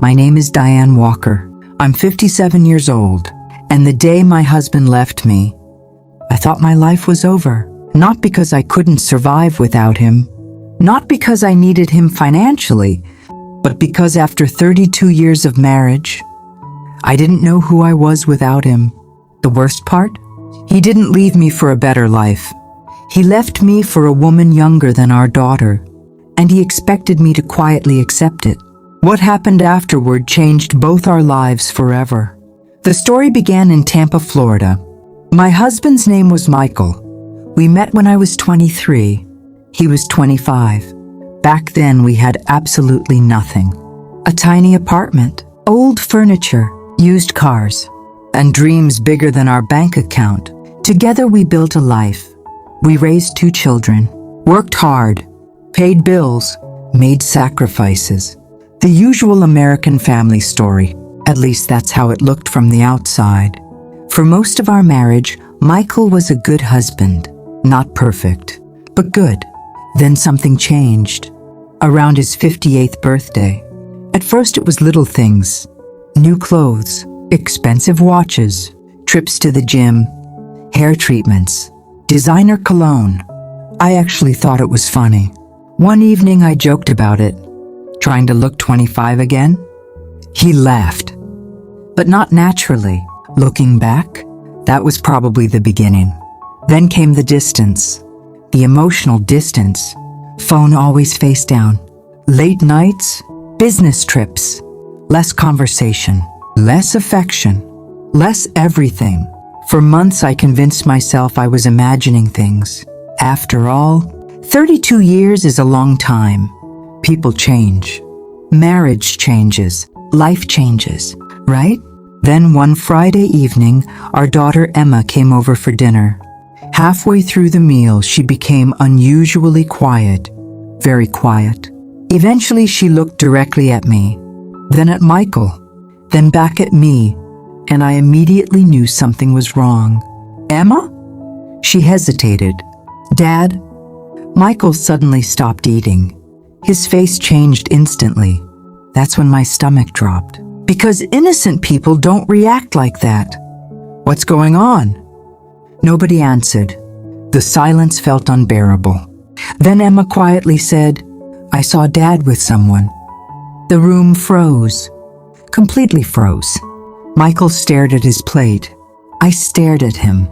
My name is Diane Walker. I'm 57 years old, and the day my husband left me, I thought my life was over. Not because I couldn't survive without him, not because I needed him financially, but because after 32 years of marriage, I didn't know who I was without him. The worst part? He didn't leave me for a better life. He left me for a woman younger than our daughter, and he expected me to quietly accept it. What happened afterward changed both our lives forever. The story began in Tampa, Florida. My husband's name was Michael. We met when I was 23. He was 25. Back then, we had absolutely nothing. A tiny apartment, old furniture, used cars, and dreams bigger than our bank account. Together, we built a life. We raised 2 children, worked hard, paid bills, made sacrifices. The usual American family story. At least that's how it looked from the outside. For most of our marriage, Michael was a good husband. Not perfect, but good. Then something changed. Around his 58th birthday. At first it was little things. New clothes, expensive watches, trips to the gym, hair treatments, designer cologne. I actually thought it was funny. One evening I joked about it, trying to look 25 again. He laughed, but not naturally. Looking back, that was probably the beginning. Then came the distance, the emotional distance. Phone always face down. Late nights, business trips, less conversation, less affection, less everything. For months I convinced myself I was imagining things. After all, 32 years is a long time. People change. Marriage changes. Life changes, right? Then one Friday evening, our daughter Emma came over for dinner. Halfway through the meal, she became unusually quiet, very quiet. Eventually, she looked directly at me, then at Michael, then back at me, and I immediately knew something was wrong. Emma? She hesitated. Dad? Michael suddenly stopped eating. His face changed instantly. That's when my stomach dropped. Because innocent people don't react like that. What's going on? Nobody answered. The silence felt unbearable. Then Emma quietly said, I saw Dad with someone. The room froze. Completely froze. Michael stared at his plate. I stared at him,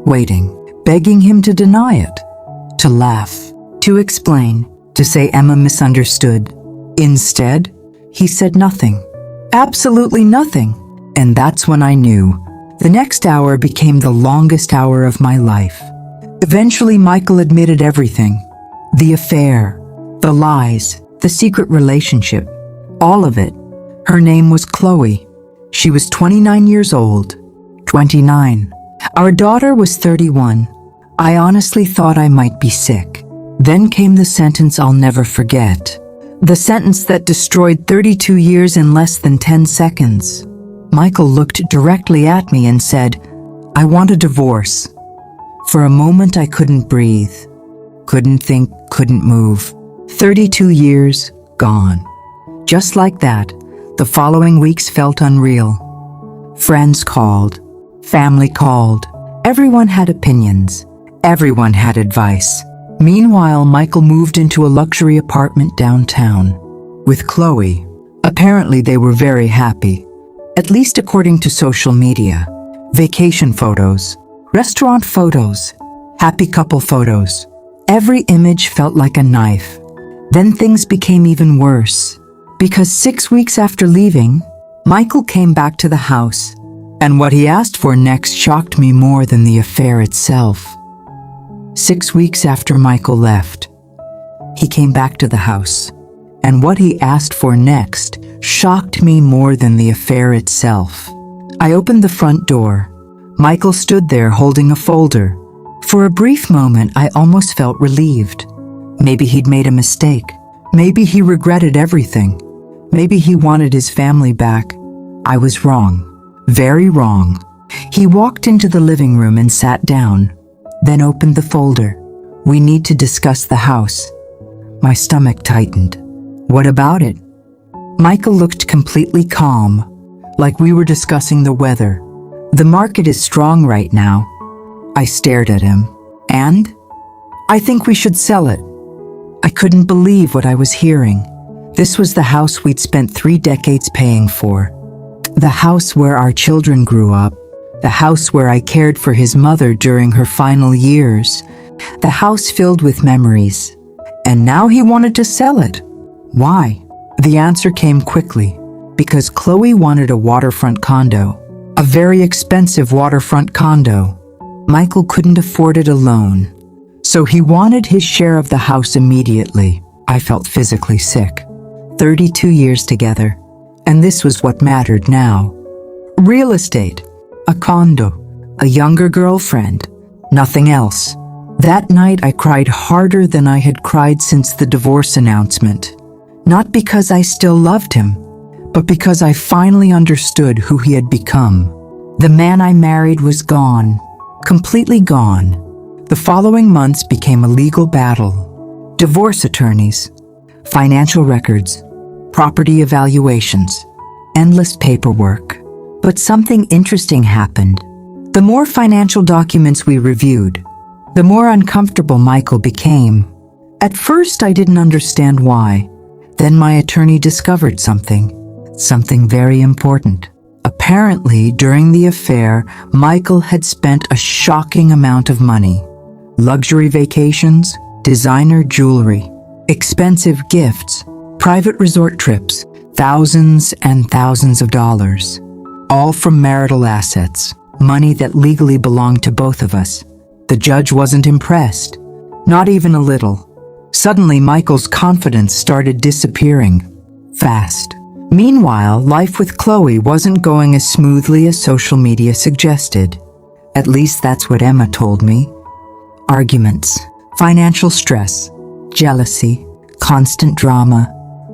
waiting, begging him to deny it, to laugh, to explain, to say Emma misunderstood. Instead, he said nothing. Absolutely nothing. And that's when I knew. The next hour became the longest hour of my life. Eventually, Michael admitted everything. The affair, the lies, the secret relationship, all of it. Her name was Chloe. She was 29 years old. 29. Our daughter was 31. I honestly thought I might be sick. Then came the sentence I'll never forget. The sentence that destroyed 32 years in less than 10 seconds. Michael looked directly at me and said, I want a divorce. For a moment I couldn't breathe, couldn't think, couldn't move. 32 years, gone. Just like that, the following weeks felt unreal. Friends called, family called, everyone had opinions, everyone had advice. Meanwhile, Michael moved into a luxury apartment downtown with Chloe. Apparently they were very happy. At least according to social media. Vacation photos, restaurant photos, happy couple photos. Every image felt like a knife. Then things became even worse. Because 6 weeks after leaving, Michael came back to the house. And what he asked for next shocked me more than the affair itself. 6 weeks after Michael left, he came back to the house. And what he asked for next shocked me more than the affair itself. I opened the front door. Michael stood there holding a folder. For a brief moment, I almost felt relieved. Maybe he'd made a mistake. Maybe he regretted everything. Maybe he wanted his family back. I was wrong. Very wrong. He walked into the living room and sat down, then opened the folder. We need to discuss the house. My stomach tightened. What about it? Michael looked completely calm, like we were discussing the weather. The market is strong right now. I stared at him. And? I think we should sell it. I couldn't believe what I was hearing. This was the house we'd spent 3 decades paying for. The house where our children grew up. The house where I cared for his mother during her final years. The house filled with memories. And now he wanted to sell it. Why? The answer came quickly. Because Chloe wanted a waterfront condo. A very expensive waterfront condo. Michael couldn't afford it alone. So he wanted his share of the house immediately. I felt physically sick. 32 years together. And this was what mattered now. Real estate. A condo. A younger girlfriend. Nothing else. That night I cried harder than I had cried since the divorce announcement. Not because I still loved him, but because I finally understood who he had become. The man I married was gone. Completely gone. The following months became a legal battle. Divorce attorneys, financial records, property evaluations, endless paperwork. But something interesting happened. The more financial documents we reviewed, the more uncomfortable Michael became. At first, I didn't understand why. Then my attorney discovered something very important. Apparently, during the affair, Michael had spent a shocking amount of money. Luxury vacations, designer jewelry, expensive gifts, private resort trips, thousands and thousands of dollars. All from marital assets, money that legally belonged to both of us. The judge wasn't impressed, not even a little. Suddenly, Michael's confidence started disappearing, fast. Meanwhile, life with Chloe wasn't going as smoothly as social media suggested. At least that's what Emma told me. Arguments, financial stress, jealousy, constant drama.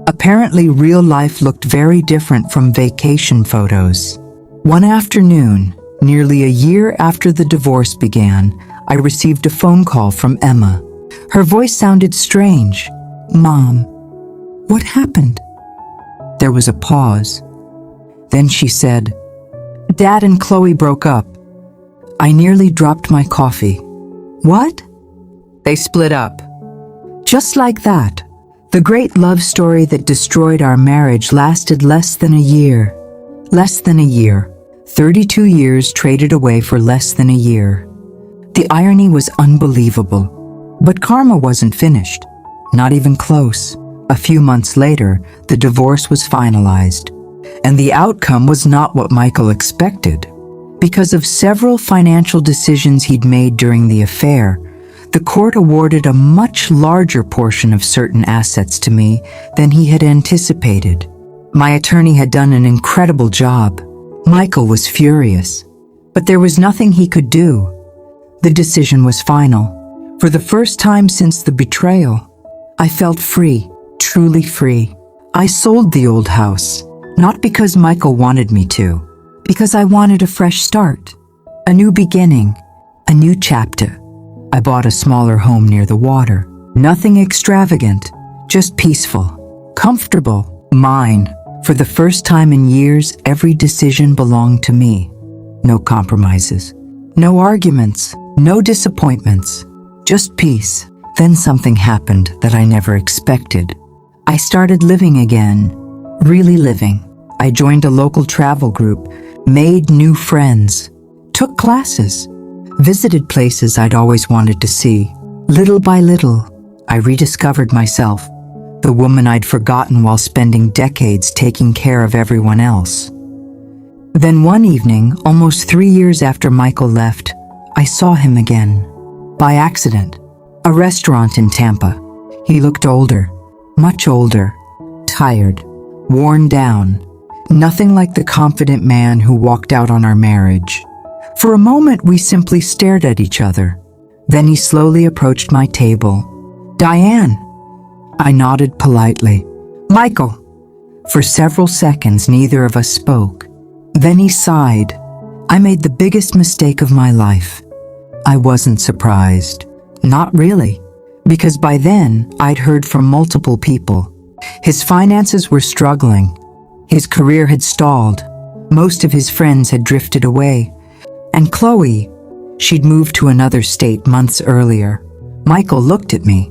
Apparently, real life looked very different from vacation photos. One afternoon, nearly a year after the divorce began, I received a phone call from Emma. Her voice sounded strange. "Mom, what happened?" There was a pause. Then she said, "Dad and Chloe broke up." I nearly dropped my coffee. "What?" "They split up." Just like that. The great love story that destroyed our marriage lasted less than a year. Less than a year. 32 years traded away for less than a year. The irony was unbelievable. But karma wasn't finished. Not even close. A few months later, the divorce was finalized. And the outcome was not what Michael expected. Because of several financial decisions he'd made during the affair, the court awarded a much larger portion of certain assets to me than he had anticipated. My attorney had done an incredible job. Michael was furious. But there was nothing he could do. The decision was final. For the first time since the betrayal, I felt free, truly free. I sold the old house, not because Michael wanted me to, because I wanted a fresh start, a new beginning, a new chapter. I bought a smaller home near the water. Nothing extravagant, just peaceful, comfortable, mine. For the first time in years, every decision belonged to me. No compromises, no arguments, no disappointments. Just peace. Then something happened that I never expected. I started living again, really living. I joined a local travel group, made new friends, took classes, visited places I'd always wanted to see. Little by little, I rediscovered myself, the woman I'd forgotten while spending decades taking care of everyone else. Then one evening, almost 3 years after Michael left, I saw him again. By accident. A restaurant in Tampa. He looked older, much older, tired, worn down. Nothing like the confident man who walked out on our marriage. For a moment, we simply stared at each other. Then he slowly approached my table. "Diane." I nodded politely. "Michael." For several seconds, neither of us spoke. Then he sighed. "I made the biggest mistake of my life." I wasn't surprised. Not really. Because by then, I'd heard from multiple people. His finances were struggling. His career had stalled. Most of his friends had drifted away. And Chloe, she'd moved to another state months earlier. Michael looked at me,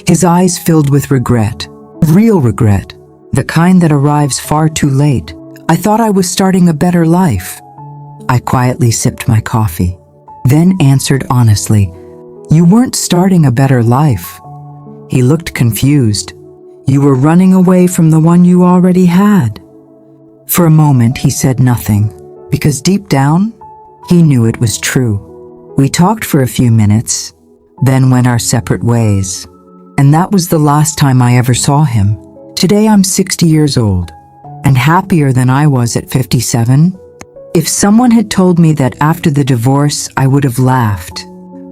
his eyes filled with regret. Real regret. The kind that arrives far too late. I thought I was starting a better life. I quietly sipped my coffee, then answered honestly, "You weren't starting a better life." He looked confused. "You were running away from the one you already had." For a moment, he said nothing, because deep down, he knew it was true. We talked for a few minutes, then went our separate ways. And that was the last time I ever saw him. Today I'm 60 years old, and happier than I was at 57. If someone had told me that after the divorce, I would have laughed.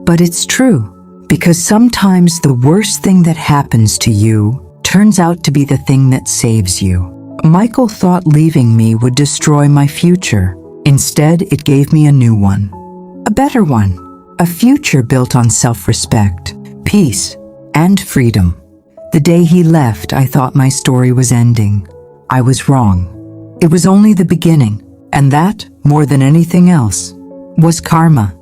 But it's true, because sometimes the worst thing that happens to you turns out to be the thing that saves you. Michael thought leaving me would destroy my future. Instead, it gave me a new one. A better one. A future built on self-respect, peace, and freedom. The day he left, I thought my story was ending. I was wrong. It was only the beginning, and that, more than anything else, was karma.